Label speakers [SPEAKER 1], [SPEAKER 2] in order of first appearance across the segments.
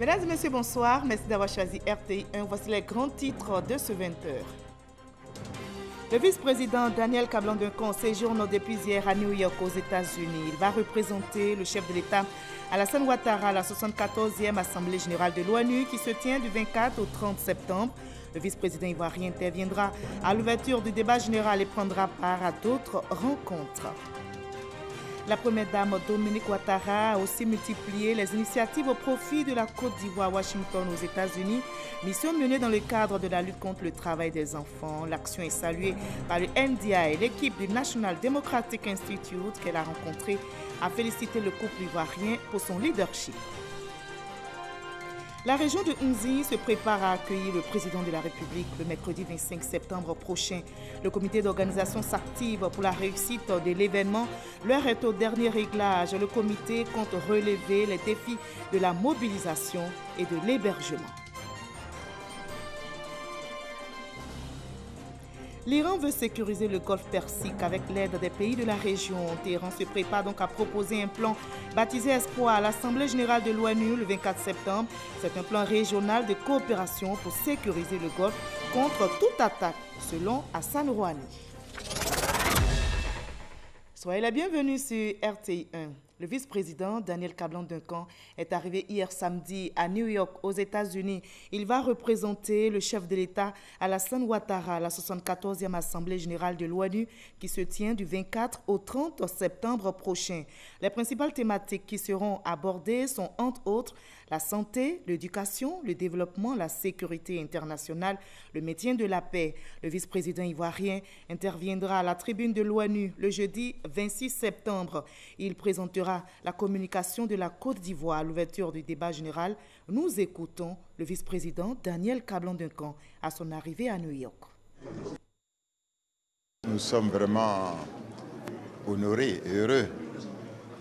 [SPEAKER 1] Mesdames et messieurs, bonsoir. Merci d'avoir choisi RTI 1. Voici les grands titres de ce 20h. Le vice-président Daniel Kablan-Duncan séjourne depuis hier à New York aux États-Unis. Il va représenter le chef de l'État Alassane Ouattara à la 74e Assemblée générale de l'ONU qui se tient du 24 au 30 septembre. Le vice-président ivoirien interviendra à l'ouverture du débat général et prendra part à d'autres rencontres. La première dame Dominique Ouattara a aussi multiplié les initiatives au profit de la Côte d'Ivoire à Washington aux États-Unis, mission menée dans le cadre de la lutte contre le travail des enfants. L'action est saluée par le NDI. L'équipe du National Democratic Institute qu'elle a rencontrée a félicité le couple ivoirien pour son leadership. La région de Nzi se prépare à accueillir le président de la République le mercredi 25 septembre prochain. Le comité d'organisation s'active pour la réussite de l'événement. L'heure est au dernier réglage. Le comité compte relever les défis de la mobilisation et de l'hébergement. L'Iran veut sécuriser le golfe Persique avec l'aide des pays de la région. Téhéran se prépare donc à proposer un plan baptisé Espoir à l'Assemblée générale de l'ONU le 24 septembre. C'est un plan régional de coopération pour sécuriser le golfe contre toute attaque, selon Hassan Rouhani. Soyez la bienvenue sur RTI 1. Le vice-président Daniel Kablan-Duncan est arrivé hier samedi à New York aux États-Unis. Il va représenter le chef de l'État Alassane Ouattara à la 74e Assemblée générale de l'ONU qui se tient du 24 au 30 septembre prochain. Les principales thématiques qui seront abordées sont entre autres la santé, l'éducation, le développement, la sécurité internationale, le maintien de la paix. Le vice-président ivoirien interviendra à la tribune de l'ONU le jeudi 26 septembre. Il présentera la communication de la Côte d'Ivoire à l'ouverture du débat général. Nous écoutons le vice-président Daniel Kablan-Duncan à son arrivée à New York.
[SPEAKER 2] Nous sommes vraiment honorés et heureux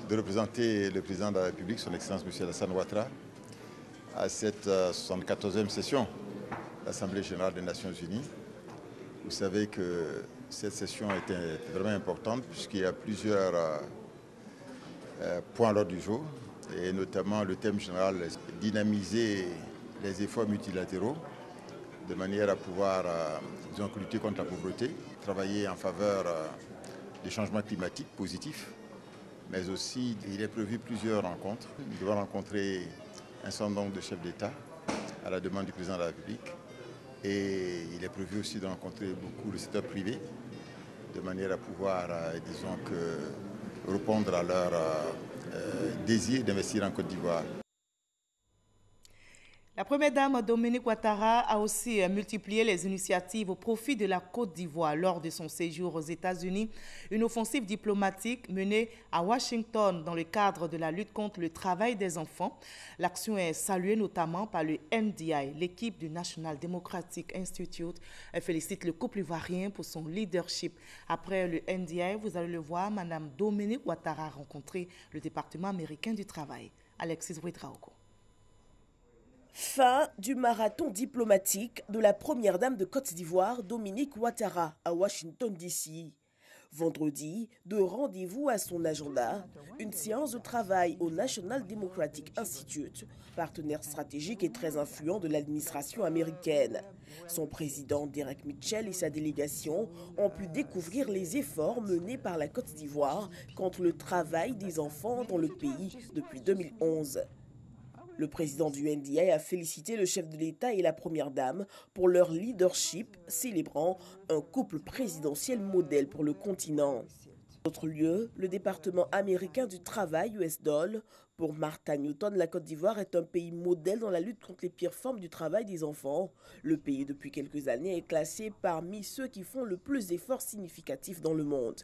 [SPEAKER 2] de représenter le président de la République, son Excellence M. Alassane Ouattara, à cette 74e session de l'Assemblée générale des Nations unies. Vous savez que cette session était vraiment importante puisqu'il y a plusieurs points à l'ordre du jour, et notamment le thème général, dynamiser les efforts multilatéraux de manière à pouvoir lutter contre la pauvreté, travailler en faveur des changements climatiques positifs, mais aussi il est prévu plusieurs rencontres. Nous devons rencontrer un certain nombre de chefs d'État à la demande du président de la République, et il est prévu aussi de rencontrer beaucoup le secteur privé de manière à pouvoir, disons que, répondre à leur désir d'investir en Côte d'Ivoire.
[SPEAKER 1] La première dame Dominique Ouattara a aussi multiplié les initiatives au profit de la Côte d'Ivoire lors de son séjour aux États-Unis. Une offensive diplomatique menée à Washington dans le cadre de la lutte contre le travail des enfants. L'action est saluée notamment par le NDI. L'équipe du National Democratic Institute félicite le couple ivoirien pour son leadership. Après le NDI, vous allez le voir, Mme Dominique Ouattara a rencontré le département américain du travail. Alexis Ouedraogo.
[SPEAKER 3] Fin du marathon diplomatique de la première dame de Côte d'Ivoire, Dominique Ouattara, à Washington, D.C. Vendredi, de rendez-vous à son agenda, une séance de travail au National Democratic Institute, partenaire stratégique et très influent de l'administration américaine. Son président, Derek Mitchell, et sa délégation ont pu découvrir les efforts menés par la Côte d'Ivoire contre le travail des enfants dans le pays depuis 2011. Le président du NDI a félicité le chef de l'État et la première dame pour leur leadership, célébrant un couple présidentiel modèle pour le continent. Autre lieu, le département américain du travail, USDOL, pour Martha Newton, la Côte d'Ivoire est un pays modèle dans la lutte contre les pires formes du travail des enfants. Le pays, depuis quelques années, est classé parmi ceux qui font le plus d'efforts significatifs dans le monde.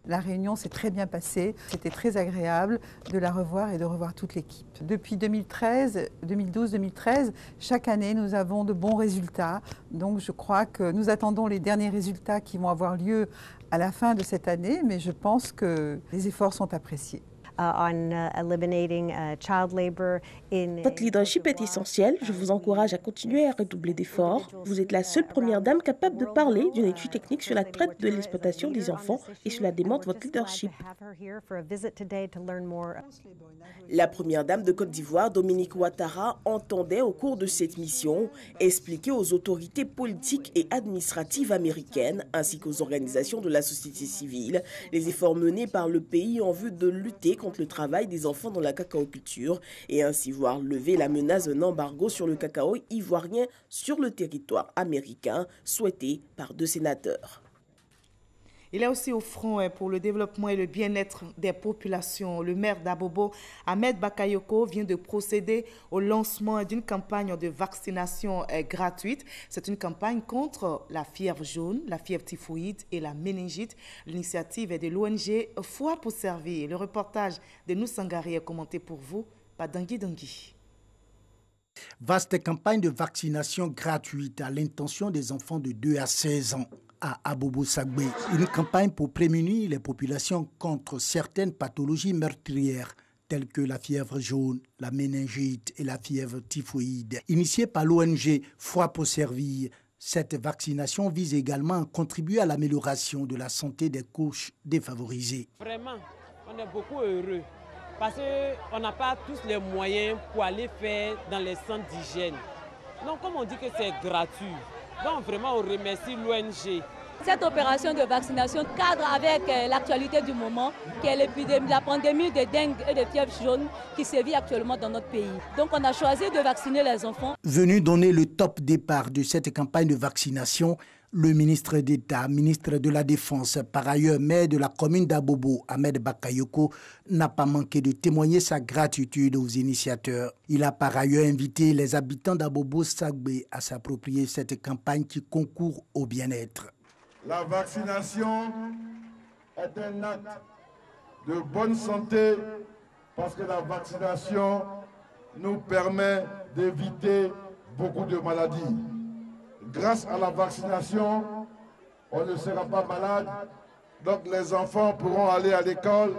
[SPEAKER 4] La réunion s'est très bien passée, c'était très agréable de la revoir et de revoir toute l'équipe. Depuis 2012-2013, chaque année nous avons de bons résultats, donc je crois que nous attendons les derniers résultats qui vont avoir lieu à la fin de cette année, mais je pense que les efforts sont appréciés.
[SPEAKER 3] Votre leadership est essentiel. Je vous encourage à continuer à redoubler d'efforts. Vous êtes la seule première dame capable de parler d'une étude technique sur la traite de l'exploitation des enfants et cela démontre votre leadership. La première dame de Côte d'Ivoire, Dominique Ouattara, entendait au cours de cette mission expliquer aux autorités politiques et administratives américaines ainsi qu'aux organisations de la société civile les efforts menés par le pays en vue de lutter contre le travail des enfants dans la cacaoculture et ainsi voir lever la menace d'un embargo sur le cacao ivoirien sur le territoire américain souhaité par 2 sénateurs.
[SPEAKER 1] Il est aussi au front pour le développement et le bien-être des populations. Le maire d'Abobo, Ahmed Bakayoko, vient de procéder au lancement d'une campagne de vaccination gratuite. C'est une campagne contre la fièvre jaune, la fièvre typhoïde et la méningite. L'initiative est de l'ONG Foi pour servir. Le reportage de Noussangari est commenté pour vous par Dangui Dangui.
[SPEAKER 5] Vaste campagne de vaccination gratuite à l'intention des enfants de 2 à 16 ans. À Abobo-Sagbé, une campagne pour prémunir les populations contre certaines pathologies meurtrières telles que la fièvre jaune, la méningite et la fièvre typhoïde. Initiée par l'ONG Foi pour servir, cette vaccination vise également à contribuer à l'amélioration de la santé des couches défavorisées.
[SPEAKER 6] Vraiment, on est beaucoup heureux parce qu'on n'a pas tous les moyens pour aller faire dans les centres d'hygiène. Donc comme on dit que c'est gratuit, donc vraiment on remercie l'ONG.
[SPEAKER 7] Cette opération de vaccination cadre avec l'actualité du moment, qui est l'épidémie, la pandémie de dengue et de fièvre jaune qui sévit actuellement dans notre pays. Donc on a choisi de vacciner les enfants.
[SPEAKER 5] Venu donner le top départ de cette campagne de vaccination, le ministre d'État, ministre de la Défense, par ailleurs maire de la commune d'Abobo, Ahmed Bakayoko, n'a pas manqué de témoigner sa gratitude aux initiateurs. Il a par ailleurs invité les habitants d'Abobo-Sagbé à s'approprier cette campagne qui concourt au bien-être.
[SPEAKER 8] La vaccination est un acte de bonne santé parce que la vaccination nous permet d'éviter beaucoup de maladies. Grâce à la vaccination, on ne sera pas malade, donc les enfants pourront aller à l'école,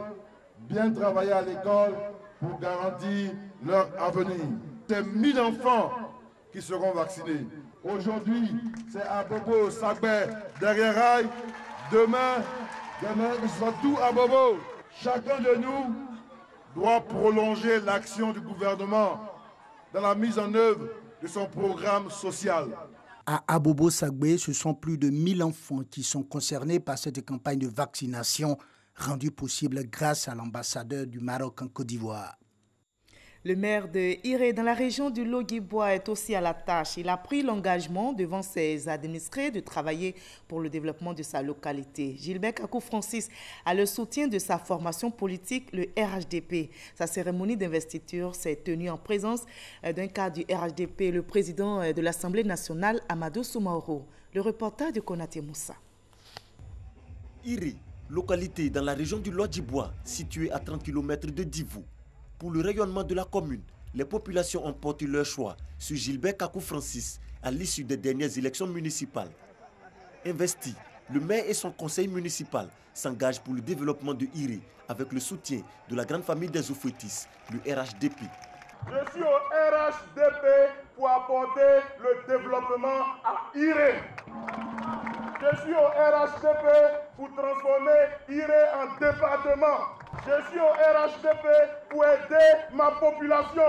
[SPEAKER 8] bien travailler à l'école pour garantir leur avenir. C'est 1000 enfants qui seront vaccinés. Aujourd'hui, c'est Abobo-Sagbé derrière rail. Demain, ils seront tous à Bobo. Chacun de nous doit prolonger l'action du gouvernement dans la mise en œuvre de son programme social.
[SPEAKER 5] À Abobo-Sagbé, ce sont plus de 1000 enfants qui sont concernés par cette campagne de vaccination rendue possible grâce à l'ambassadeur du Maroc en Côte d'Ivoire.
[SPEAKER 1] Le maire de Iré, dans la région du Logui-Bois, est aussi à la tâche. Il a pris l'engagement devant ses administrés de travailler pour le développement de sa localité. Gilbert Kakou-Francis a le soutien de sa formation politique, le RHDP. Sa cérémonie d'investiture s'est tenue en présence d'un cadre du RHDP, le président de l'Assemblée nationale, Amadou Soumaoro. Le reportage de Konaté Moussa.
[SPEAKER 9] Iré, localité dans la région du Logui-Bois, située à 30 km de Divou. Pour le rayonnement de la commune, les populations ont porté leur choix sur Gilbert Kakou-Francis à l'issue des dernières élections municipales. Investi, le maire et son conseil municipal s'engagent pour le développement de Iré avec le soutien de la grande famille des Oufouettis, le RHDP.
[SPEAKER 8] Je suis au RHDP pour apporter le développement à Iré. Je suis au RHDP pour transformer Iré en département. Je suis au RHDP pour aider ma population.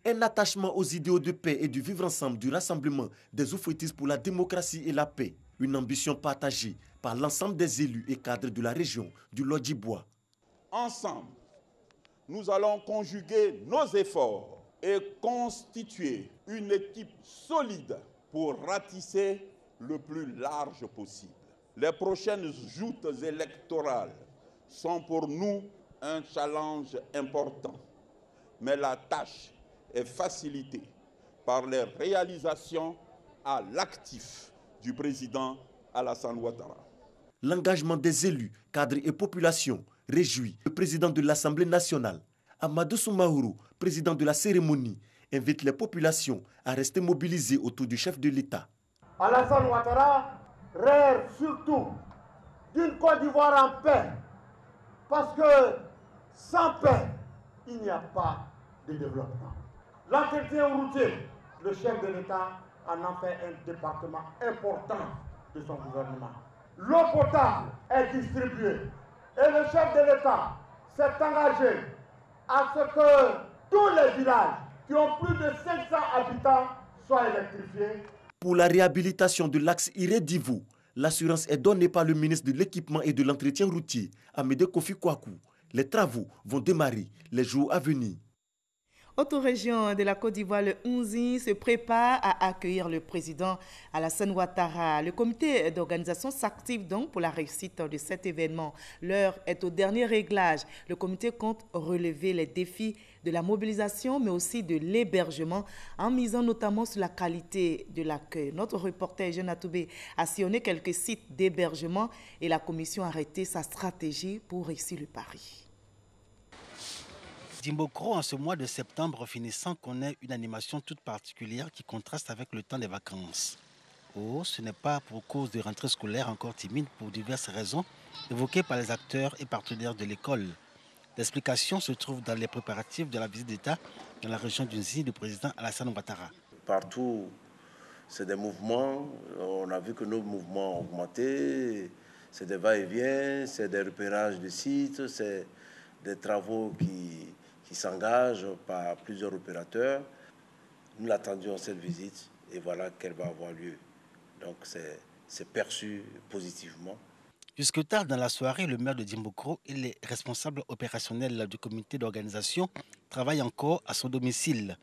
[SPEAKER 9] Un attachement aux idéaux de paix et du vivre ensemble du rassemblement des Oufouettis pour la démocratie et la paix. Une ambition partagée par l'ensemble des élus et cadres de la région du Logui-Bois.
[SPEAKER 10] Ensemble, nous allons conjuguer nos efforts et constituer une équipe solide pour ratisser le plus large possible. Les prochaines joutes électorales sont pour nous un challenge important, mais la tâche est facilitée par les réalisations à l'actif du président Alassane Ouattara.
[SPEAKER 9] L'engagement des élus, cadres et populations réjouit le président de l'Assemblée nationale. Amadou Soumaoro, président de la cérémonie, invite les populations à rester mobilisées autour du chef de l'État.
[SPEAKER 11] Alassane Ouattara rêve surtout d'une Côte d'Ivoire en paix, parce que Sans paix, il n'y a pas de développement. L'entretien routier, le chef de l'État en a fait un département important de son gouvernement. L'eau potable est distribuée et le chef de l'État s'est engagé à ce que tous les villages qui ont plus de 500 habitants soient électrifiés.
[SPEAKER 9] Pour la réhabilitation de l'axe Iré-Divou, l'assurance est donnée par le ministre de l'Équipement et de l'Entretien routier, Amédée Kofi Kouakou. Les travaux vont démarrer les jours à venir.
[SPEAKER 1] Autre région de la Côte d'Ivoire, le Unzi se prépare à accueillir le président Alassane Ouattara. Le comité d'organisation s'active donc pour la réussite de cet événement. L'heure est au dernier réglage. Le comité compte relever les défis de la mobilisation, mais aussi de l'hébergement, en misant notamment sur la qualité de l'accueil. Notre reporter Jean Atoubé a sillonné quelques sites d'hébergement et la commission a arrêté sa stratégie pour réussir le pari.
[SPEAKER 12] Dimbokro, en ce mois de septembre finissant, connaît une animation toute particulière qui contraste avec le temps des vacances. Oh, ce n'est pas pour cause de rentrée scolaire encore timide pour diverses raisons évoquées par les acteurs et partenaires de l'école. L'explication se trouve dans les préparatifs de la visite d'État dans la région d'Unzi du président Alassane Ouattara.
[SPEAKER 13] Partout, c'est des mouvements. On a vu que nos mouvements ont augmenté. C'est des va-et-vient, c'est des repérages de sites, c'est des travaux qui s'engagent par plusieurs opérateurs. Nous l'attendions cette visite et voilà qu'elle va avoir lieu. Donc c'est perçu positivement.
[SPEAKER 12] Jusque tard dans la soirée, le maire de Dimbokro et les responsables opérationnels du comité d'organisation travaillent encore à son domicile.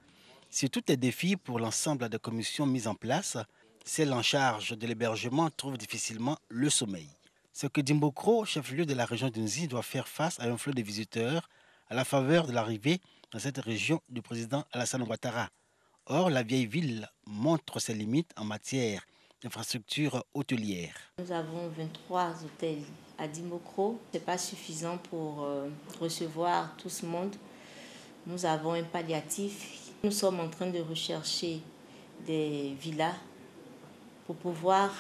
[SPEAKER 12] Si tout est défi pour l'ensemble des commissions mises en place, celle en charge de l'hébergement trouve difficilement le sommeil. Ce que Dimbokro, chef-lieu de la région d'Unzi, doit faire face à un flot de visiteurs à la faveur de l'arrivée dans cette région du président Alassane Ouattara. Or, la vieille ville montre ses limites en matière d'infrastructures hôtelières.
[SPEAKER 14] Nous avons 23 hôtels à Dimbokro. Ce n'est pas suffisant pour recevoir tout ce monde. Nous avons un palliatif. Nous sommes en train de rechercher des villas pour pouvoir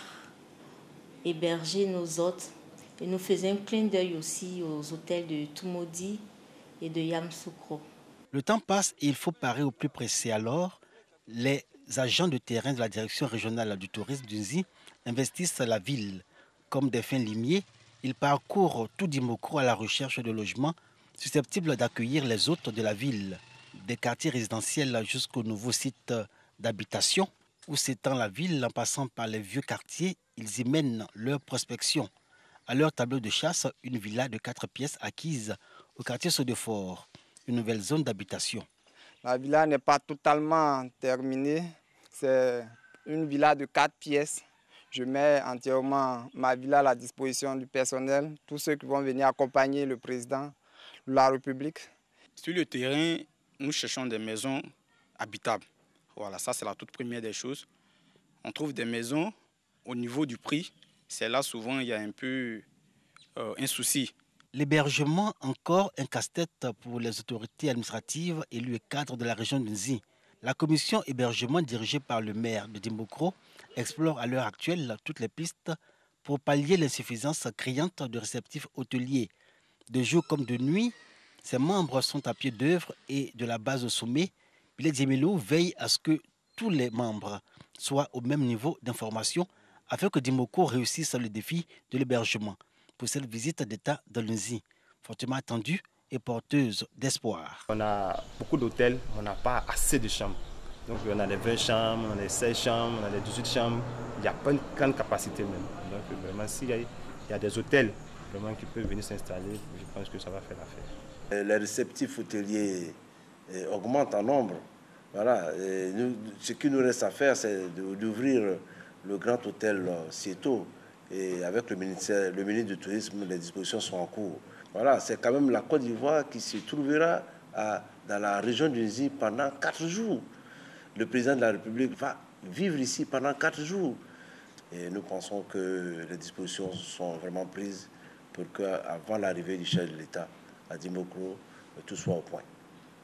[SPEAKER 14] héberger nos hôtes. Et nous faisons un clin d'œil aussi aux hôtels de Tumodi et de Yamsoukro.
[SPEAKER 12] Le temps passe et il faut parer au plus pressé. Alors, les agents de terrain de la direction régionale du tourisme d'Unzi investissent la ville. Comme des fins limiers, ils parcourent tout Dimbokro à la recherche de logements susceptibles d'accueillir les hôtes de la ville, des quartiers résidentiels jusqu'aux nouveaux sites d'habitation, où s'étend la ville en passant par les vieux quartiers, ils y mènent leur prospection. À leur tableau de chasse, une villa de 4 pièces acquise au quartier Sodefort, une nouvelle zone d'habitation.
[SPEAKER 15] La villa n'est pas totalement terminée. C'est une villa de 4 pièces. Je mets entièrement ma villa à la disposition du personnel, tous ceux qui vont venir accompagner le président de la République.
[SPEAKER 16] Sur le terrain, nous cherchons des maisons habitables. Voilà, ça c'est la toute première des choses. On trouve des maisons au niveau du prix. C'est là souvent il y a un peu un souci.
[SPEAKER 12] L'hébergement, encore un casse-tête pour les autorités administratives élues et cadres de la région d'Unzi. La commission hébergement dirigée par le maire de Dimbokro explore à l'heure actuelle toutes les pistes pour pallier l'insuffisance criante de réceptifs hôteliers. De jour comme de nuit, ses membres sont à pied d'œuvre et de la base au sommet. Billet Diemelo veille à ce que tous les membres soient au même niveau d'information afin que Dimbokro réussisse le défi de l'hébergement pour cette visite d'État dans l'Unzi, fortement attendue et porteuse d'espoir.
[SPEAKER 17] On a beaucoup d'hôtels, on n'a pas assez de chambres. Donc on a les 20 chambres, on a les 16 chambres, on a les 18 chambres. Il n'y a pas une grande capacité même. Donc vraiment, s'il y a des hôtels vraiment qui peuvent venir s'installer, je pense que ça va faire l'affaire.
[SPEAKER 13] Les réceptifs hôteliers augmentent en nombre. Voilà. Ce qui nous reste à faire, c'est d'ouvrir le grand hôtel Sieto. Et avec le ministre du Tourisme, les dispositions sont en cours. Voilà, c'est quand même la Côte d'Ivoire qui se trouvera dans la région d'Unzi pendant 4 jours. Le président de la République va vivre ici pendant 4 jours. Et nous pensons que les dispositions sont vraiment prises pour qu'avant l'arrivée du chef de l'État à Dimbokro, tout soit au point.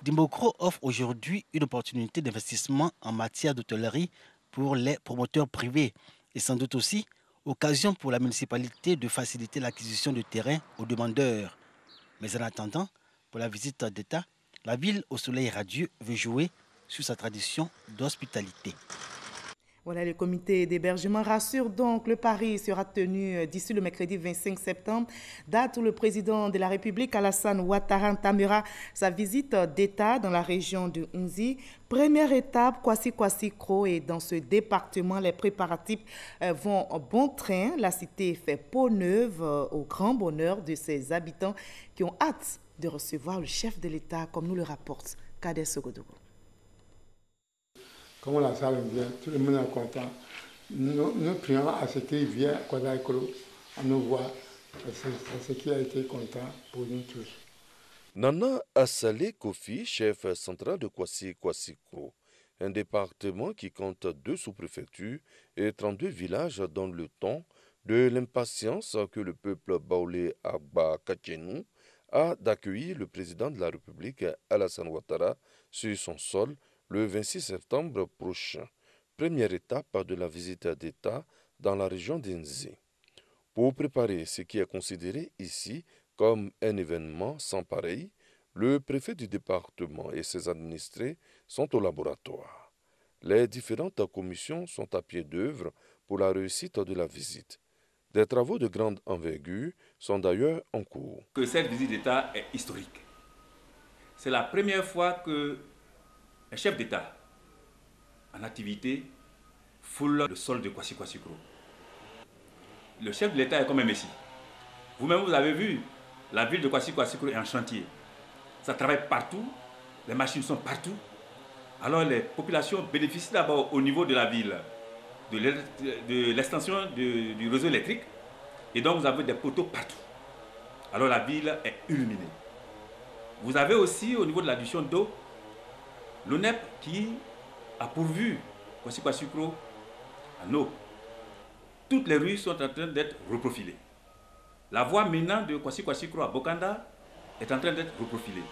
[SPEAKER 12] Dimbokro offre aujourd'hui une opportunité d'investissement en matière d'hôtellerie pour les promoteurs privés et sans doute aussi occasion pour la municipalité de faciliter l'acquisition de terrain aux demandeurs. Mais en attendant, Pour la visite d'État, la ville au soleil radieux veut jouer sur sa tradition d'hospitalité.
[SPEAKER 1] Voilà, le comité d'hébergement rassure donc le pari sera tenu d'ici le mercredi 25 septembre, date où le président de la République, Alassane Ouattara, entamera sa visite d'État dans la région de Nzi. Première étape, Kwasi-Kwasi-Kro, et dans ce département, les préparatifs vont bon train. La cité fait peau neuve au grand bonheur de ses habitants qui ont hâte de recevoir le chef de l'État, comme nous le rapporte Kader Sogodogo.
[SPEAKER 18] Comme la salle vient, tout le monde est content. Nous prions à ce qu'il vienne à Kwasi-Kwasi-Kro à nous voir. C'est ce qui a été content pour nous tous.
[SPEAKER 19] Nana Assalé Kofi, chef central de Kwasi-Kwasi-Kro, un département qui compte 2 sous-préfectures et 32 villages dans le temps de l'impatience que le peuple baoulé Agba Katchenou a d'accueillir le président de la République Alassane Ouattara sur son sol le 26 septembre prochain, première étape de la visite d'État dans la région d'Nzi. Pour préparer ce qui est considéré ici comme un événement sans pareil, le préfet du département et ses administrés sont au laboratoire. Les différentes commissions sont à pied d'œuvre pour la réussite de la visite. Des travaux de grande envergure sont d'ailleurs en cours.
[SPEAKER 20] Que cette visite d'État est historique. C'est la première fois que un chef d'État en activité foule le sol de Kwasi-Kwasi-Kro. Le chef de l'État est comme un messie. Vous-même, vous avez vu, la ville de Kwasi-Kwasi-Kro est en chantier. Ça travaille partout, les machines sont partout. Alors les populations bénéficient d'abord au niveau de la ville de l'extension du réseau électrique. Et donc vous avez des poteaux partout. Alors la ville est illuminée. Vous avez aussi au niveau de l'adduction d'eau, l'ONEP qui a pourvu Kwasi-Kwasi-Kro en eau. Toutes les rues sont en train d'être reprofilées. La voie menant de Kwasi-Kwasi-Kro à Bokanda est en train d'être reprofilée.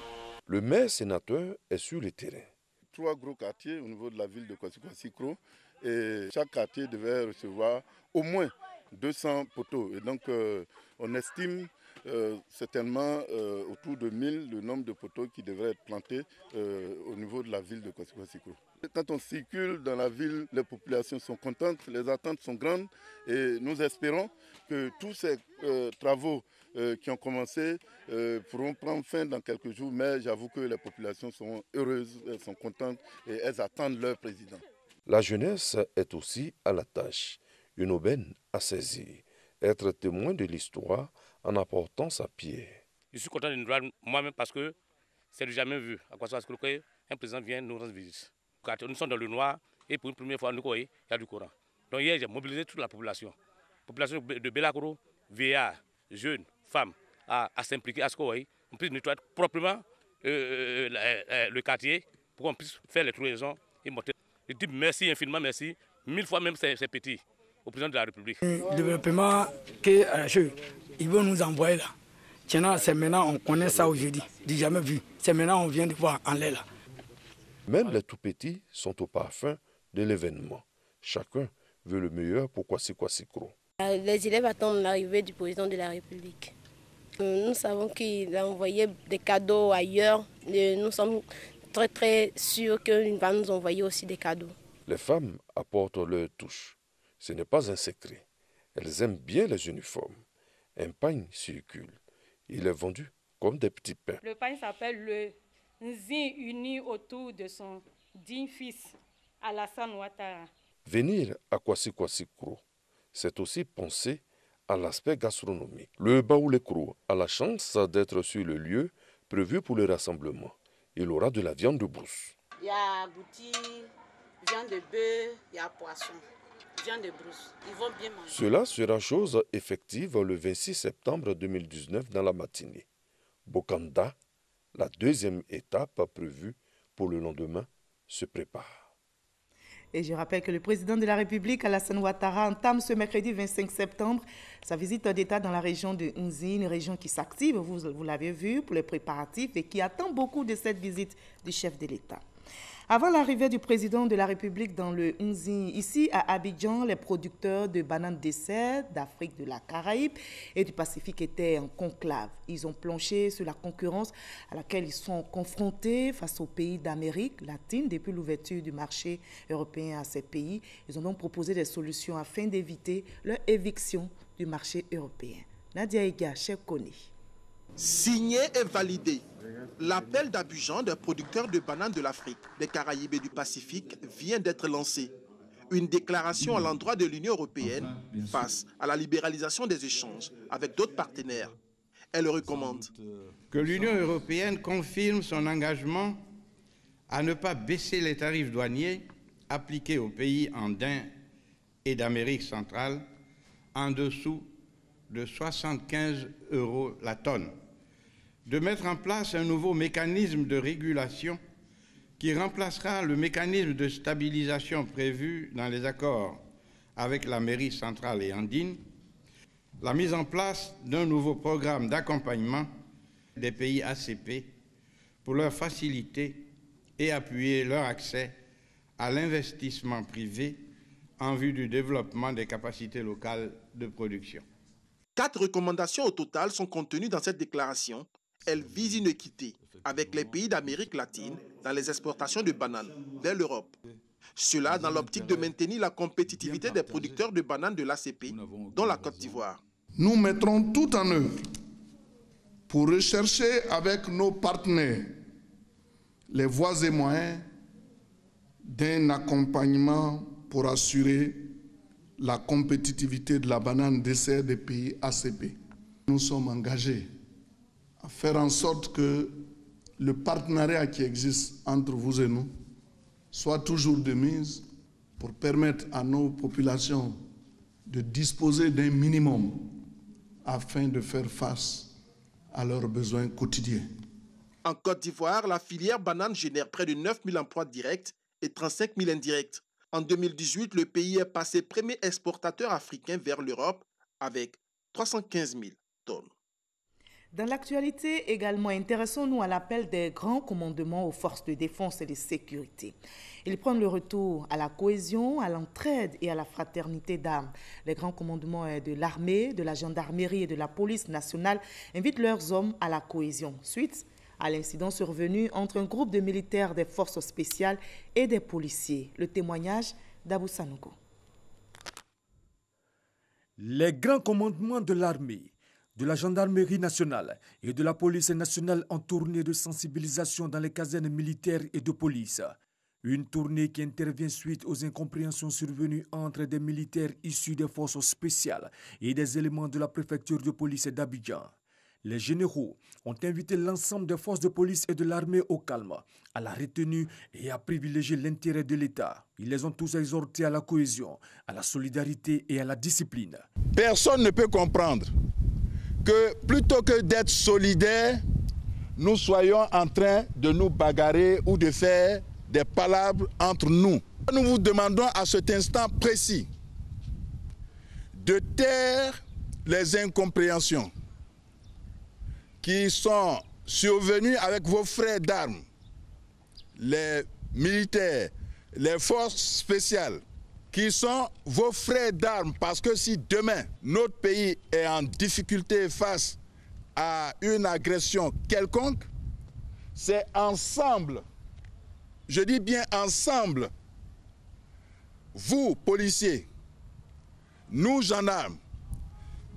[SPEAKER 19] Le maire sénateur est sur le terrain.
[SPEAKER 8] 3 gros quartiers au niveau de la ville de Kwasi-Kwasi-Kro et chaque quartier devait recevoir au moins 200 poteaux. Et donc on estime certainement autour de 1000 le nombre de poteaux qui devraient être plantés au niveau de la ville de Kwasi-Kwasi-Kro. Quand on circule dans la ville, les populations sont contentes, les attentes sont grandes et nous espérons que tous ces travaux qui ont commencé pourront prendre fin dans quelques jours, mais j'avoue que les populations sont heureuses, elles sont contentes et elles attendent leur président.
[SPEAKER 19] La jeunesse est aussi à la tâche, une aubaine à saisir, être témoin de l'histoire en apportant sa pierre.
[SPEAKER 21] Je suis content de nous voir moi-même parce que c'est du jamais vu. À Kwasi-Kwasi-Kro, un président vient nous rendre visite. Nous sommes dans le noir et pour une première fois, il y a du courant. Donc hier, j'ai mobilisé toute la population. Population de Belakoro, vieillards, jeunes, femmes, à s'impliquer à ce qu'on puisse nettoyer proprement le quartier pour qu'on puisse faire les trouvaisons et monter. Je dis merci infiniment, merci, 1000 fois même c'est petit au président de la République.
[SPEAKER 22] Le développement qu'ils vont nous envoyer là, c'est maintenant on connaît ça aujourd'hui, du jamais vu. C'est maintenant on vient de voir en l'air là.
[SPEAKER 19] Même les tout-petits sont au parfum de l'événement. Chacun veut le meilleur pour Kwasi-Kwasi-Kro.
[SPEAKER 23] Les élèves attendent l'arrivée du président de la République. Nous savons qu'il a envoyé des cadeaux ailleurs. Nous sommes très sûrs qu'il va nous envoyer aussi des cadeaux.
[SPEAKER 19] Les femmes apportent leur touche. Ce n'est pas un secret. Elles aiment bien les uniformes. Un pagne circule. Il est vendu comme des petits pains.
[SPEAKER 24] Le pagne s'appelle le Nzi, uni autour de son digne fils, Alassane Ouattara.
[SPEAKER 19] Venir à Kwasi-Kwasi-Kro, c'est aussi penser à l'aspect gastronomique. Le Baoulé-Kro a la chance d'être sur le lieu prévu pour le rassemblement. Il aura de la viande de brousse.
[SPEAKER 25] Il y a abouti, viande de bœuf, il y a poisson, viande de brousse. Ils vont bien manger.
[SPEAKER 19] Cela sera chose effective le 26 septembre 2019 dans la matinée. Bokanda, la deuxième étape prévue pour le lendemain, se prépare.
[SPEAKER 1] Et je rappelle que le président de la République, Alassane Ouattara, entame ce mercredi 25 septembre sa visite d'État dans la région de Nzi, une région qui s'active, vous l'avez vu, pour les préparatifs et qui attend beaucoup de cette visite du chef de l'État. Avant l'arrivée du président de la République dans le Nzi, ici à Abidjan, les producteurs de bananes dessert d'Afrique, de la Caraïbe et du Pacifique étaient en conclave. Ils ont planché sur la concurrence à laquelle ils sont confrontés face aux pays d'Amérique latine depuis l'ouverture du marché européen à ces pays. Ils ont donc proposé des solutions afin d'éviter leur éviction du marché européen. Nadia Ega, chef Kone.
[SPEAKER 2] Signé et validé. L'appel d'Abidjan des producteurs de bananes de l'Afrique, des Caraïbes et du Pacifique vient d'être lancé. Une déclaration à l'endroit de l'Union européenne face à la libéralisation des échanges avec d'autres partenaires. Elle recommande
[SPEAKER 3] que l'Union européenne confirme son engagement à ne pas baisser les tarifs douaniers appliqués aux pays andins et d'Amérique centrale en dessous de 75 € la tonne, de mettre en place un nouveau mécanisme de régulation qui remplacera le mécanisme de stabilisation prévu dans les accords avec l'Amérique centrale et andine, la mise en place d'un nouveau programme d'accompagnement des pays ACP pour leur faciliter et appuyer leur accès à l'investissement privé en vue du développement des capacités locales de production.
[SPEAKER 2] 4 recommandations au total sont contenues dans cette déclaration. Elle vise une équité avec les pays d'Amérique latine dans les exportations de bananes vers l'Europe. Cela dans l'optique de maintenir la compétitivité des producteurs de bananes de l'ACP, dont la Côte d'Ivoire.
[SPEAKER 8] Nous mettrons tout en œuvre pour rechercher avec nos partenaires les voies et moyens d'un accompagnement pour assurer la compétitivité de la banane dessert des pays ACP. Nous sommes engagés à faire en sorte que le partenariat qui existe entre vous et nous soit toujours de mise pour permettre à nos populations de disposer d'un minimum afin de faire face à leurs besoins quotidiens.
[SPEAKER 2] En Côte d'Ivoire, la filière banane génère près de 9 000 emplois directs et 35 000 indirects. En 2018, le pays est passé premier exportateur africain vers l'Europe avec 315 000 tonnes.
[SPEAKER 1] Dans l'actualité également, intéressons-nous à l'appel des grands commandements aux forces de défense et de sécurité. Ils prennent le retour à la cohésion, à l'entraide et à la fraternité d'âme. Les grands commandements de l'armée, de la gendarmerie et de la police nationale invitent leurs hommes à la cohésion. Suite à l'incident survenu entre un groupe de militaires des forces spéciales et des policiers. Le témoignage d'Abou Sanogo.
[SPEAKER 4] Les grands commandements de l'armée, de la gendarmerie nationale et de la police nationale en tournée de sensibilisation dans les casernes militaires et de police. Une tournée qui intervient suite aux incompréhensions survenues entre des militaires issus des forces spéciales et des éléments de la préfecture de police d'Abidjan. Les généraux ont invité l'ensemble des forces de police et de l'armée au calme, à la retenue et à privilégier l'intérêt de l'État. Ils les ont tous exhortés à la cohésion, à la solidarité et à la discipline.
[SPEAKER 6] Personne ne peut comprendre que plutôt que d'être solidaires, nous soyons en train de nous bagarrer ou de faire des palabres entre nous. Nous vous demandons à cet instant précis de taire les incompréhensions qui sont survenus avec vos frères d'armes, les militaires, les forces spéciales, qui sont vos frères d'armes, parce que si demain notre pays est en difficulté face à une agression quelconque, c'est ensemble, je dis bien ensemble, vous policiers, nous gendarmes,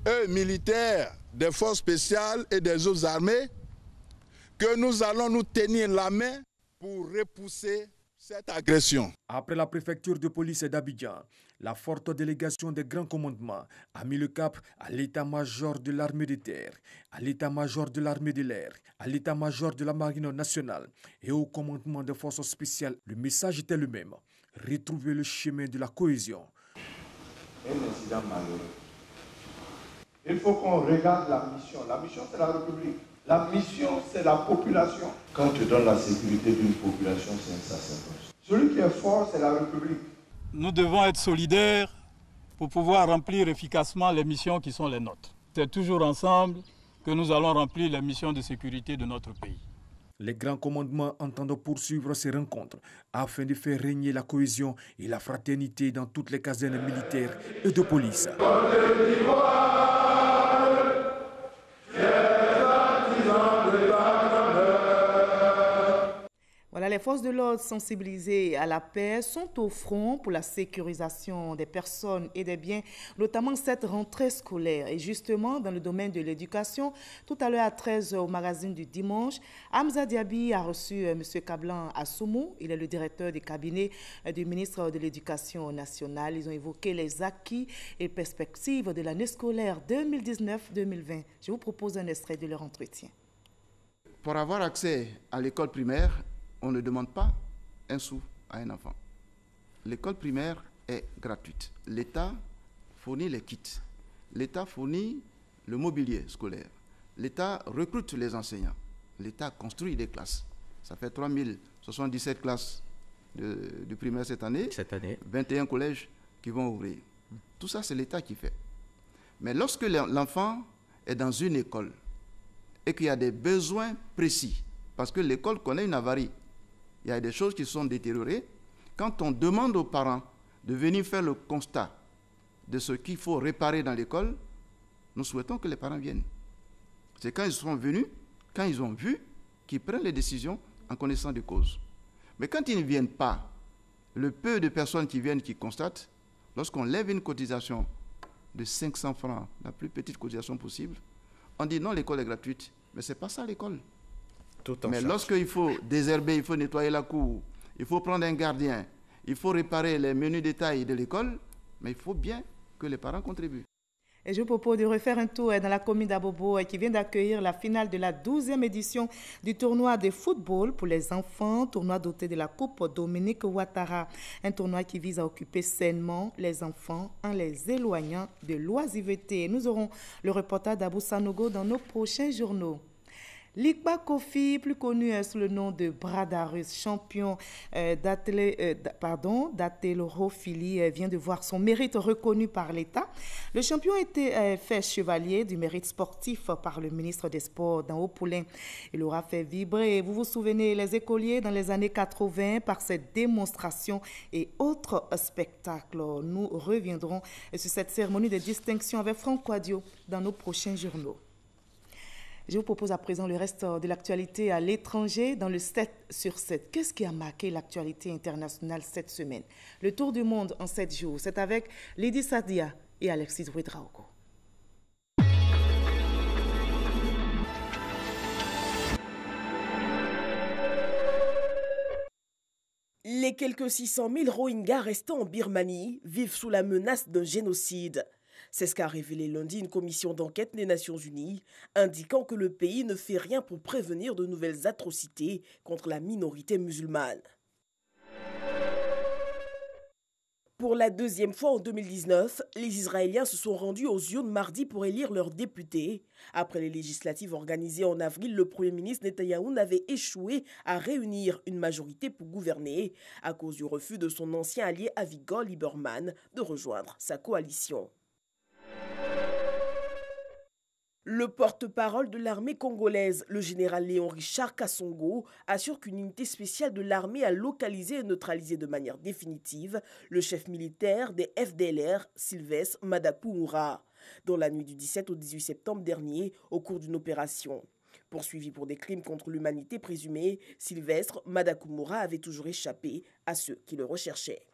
[SPEAKER 6] eux militaires, des forces spéciales et des autres armées, que nous allons nous tenir la main pour repousser cette agression.
[SPEAKER 4] Après la préfecture de police d'Abidjan, la forte délégation des grands commandements a mis le cap à l'état-major de l'armée de terre, à l'état-major de l'armée de l'air, à l'état-major de la marine nationale et au commandement des forces spéciales. Le message était le même, retrouver le chemin de la cohésion.
[SPEAKER 7] Un incident malheureux. Il faut qu'on regarde la mission. La mission, c'est la République. La mission, c'est la population. Quand tu donnes la sécurité d'une population, c'est un sacerdoce. Celui qui est fort, c'est la République.
[SPEAKER 26] Nous devons être solidaires pour pouvoir remplir efficacement les missions qui sont les nôtres. C'est toujours ensemble que nous allons remplir les missions de sécurité de notre pays.
[SPEAKER 4] Les grands commandements entendent poursuivre ces rencontres afin de faire régner la cohésion et la fraternité dans toutes les casernes militaires et de police.
[SPEAKER 1] Voilà, les forces de l'ordre sensibilisées à la paix sont au front pour la sécurisation des personnes et des biens, notamment cette rentrée scolaire. Et justement, dans le domaine de l'éducation, tout à l'heure à 13h au magazine du dimanche, Hamza Diaby a reçu M. Kablan Assoumou. Il est le directeur du cabinet du ministre de l'Éducation nationale. Ils ont évoqué les acquis et perspectives de l'année scolaire 2019-2020. Je vous propose un extrait de leur entretien.
[SPEAKER 5] Pour avoir accès à l'école primaire, on ne demande pas un sou à un enfant. L'école primaire est gratuite. L'État fournit les kits. L'État fournit le mobilier scolaire. L'État recrute les enseignants. L'État construit des classes. Ça fait 3077 classes du primaire cette année. 21 collèges qui vont ouvrir. Tout ça, c'est l'État qui fait. Mais lorsque l'enfant est dans une école et qu'il y a des besoins précis, parce que l'école connaît une avarie, il y a des choses qui sont détériorées. Quand on demande aux parents de venir faire le constat de ce qu'il faut réparer dans l'école, nous souhaitons que les parents viennent. C'est quand ils sont venus, quand ils ont vu, qu'ils prennent les décisions en connaissant de cause. Mais quand ils ne viennent pas, le peu de personnes qui viennent, qui constatent, lorsqu'on lève une cotisation de 500 francs, la plus petite cotisation possible, on dit non, l'école est gratuite. Mais ce n'est pas ça l'école. Mais lorsqu'il faut désherber, il faut nettoyer la cour, il faut prendre un gardien, il faut réparer les menus détails de l'école, mais il faut bien que les parents contribuent.
[SPEAKER 1] Et je vous propose de refaire un tour dans la commune d'Abobo qui vient d'accueillir la finale de la 12e édition du tournoi de football pour les enfants, tournoi doté de la Coupe Dominique Ouattara. Un tournoi qui vise à occuper sainement les enfants en les éloignant de l'oisiveté. Nous aurons le reportage d'Abou Sanogo dans nos prochains journaux. Likba Kofi, plus connu sous le nom de Bradarus, champion d'haltérophilie, vient de voir son mérite reconnu par l'État. Le champion a été fait chevalier du mérite sportif par le ministre des Sports dans Haut-Poulin. Il aura fait vibrer, vous vous souvenez, les écoliers dans les années 80 par cette démonstration et autres spectacles. Nous reviendrons sur cette cérémonie de distinction avec Franck Quadio dans nos prochains journaux. Je vous propose à présent le reste de l'actualité à l'étranger dans le 7 sur 7. Qu'est-ce qui a marqué l'actualité internationale cette semaine? Le tour du monde en 7 jours, c'est avec Lydie Sadia et Alexis Ouedraogo.
[SPEAKER 9] Les quelques 600 000 Rohingyas restants en Birmanie vivent sous la menace d'un génocide. C'est ce qu'a révélé lundi une commission d'enquête des Nations Unies, indiquant que le pays ne fait rien pour prévenir de nouvelles atrocités contre la minorité musulmane. Pour la deuxième fois en 2019, les Israéliens se sont rendus aux urnes mardi pour élire leurs députés. Après les législatives organisées en avril, le Premier ministre Netanyahou n'avait échoué à réunir une majorité pour gouverner à cause du refus de son ancien allié Avigdor Lieberman de rejoindre sa coalition. Le porte-parole de l'armée congolaise, le général Léon Richard Kassongo, assure qu'une unité spéciale de l'armée a localisé et neutralisé de manière définitive le chef militaire des FDLR, Sylvestre Madakoumura, dans la nuit du 17 au 18 septembre dernier au cours d'une opération. Poursuivi pour des crimes contre l'humanité présumés, Sylvestre Madakoumura avait toujours échappé à ceux qui le recherchaient.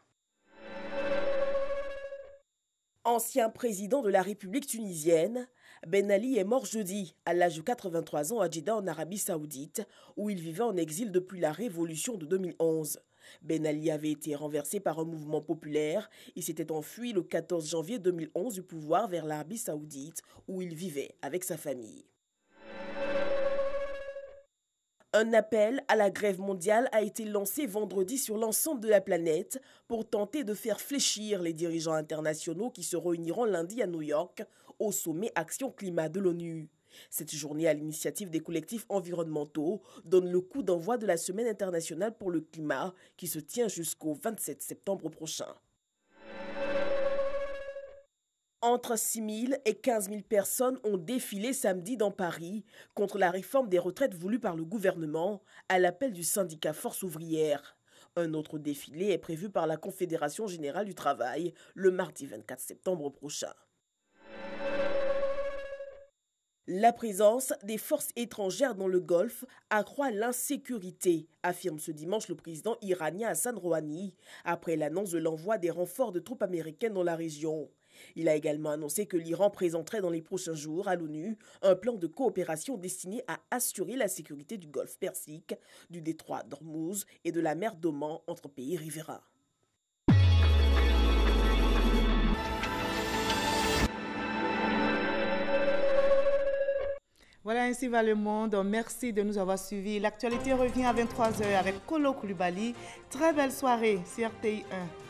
[SPEAKER 9] Ancien président de la République tunisienne, Ben Ali est mort jeudi à l'âge de 83 ans à Jeddah en Arabie Saoudite, où il vivait en exil depuis la révolution de 2011. Ben Ali avait été renversé par un mouvement populaire et s'était enfui le 14 janvier 2011 du pouvoir vers l'Arabie Saoudite, où il vivait avec sa famille. Un appel à la grève mondiale a été lancé vendredi sur l'ensemble de la planète pour tenter de faire fléchir les dirigeants internationaux qui se réuniront lundi à New York au sommet Action Climat de l'ONU. Cette journée à l'initiative des collectifs environnementaux donne le coup d'envoi de la Semaine internationale pour le climat qui se tient jusqu'au 27 septembre prochain. Entre 6 000 et 15 000 personnes ont défilé samedi dans Paris contre la réforme des retraites voulue par le gouvernement à l'appel du syndicat Force ouvrière. Un autre défilé est prévu par la Confédération générale du travail le mardi 24 septembre prochain. La présence des forces étrangères dans le Golfe accroît l'insécurité, affirme ce dimanche le président iranien Hassan Rouhani, après l'annonce de l'envoi des renforts de troupes américaines dans la région. Il a également annoncé que l'Iran présenterait dans les prochains jours à l'ONU un plan de coopération destiné à assurer la sécurité du Golfe Persique, du détroit d'Ormuz et de la mer d'Oman entre pays riverains.
[SPEAKER 1] Voilà, ainsi va le monde. Merci de nous avoir suivis. L'actualité revient à 23h avec Kolo Koulibaly. Très belle soirée sur RTI 1.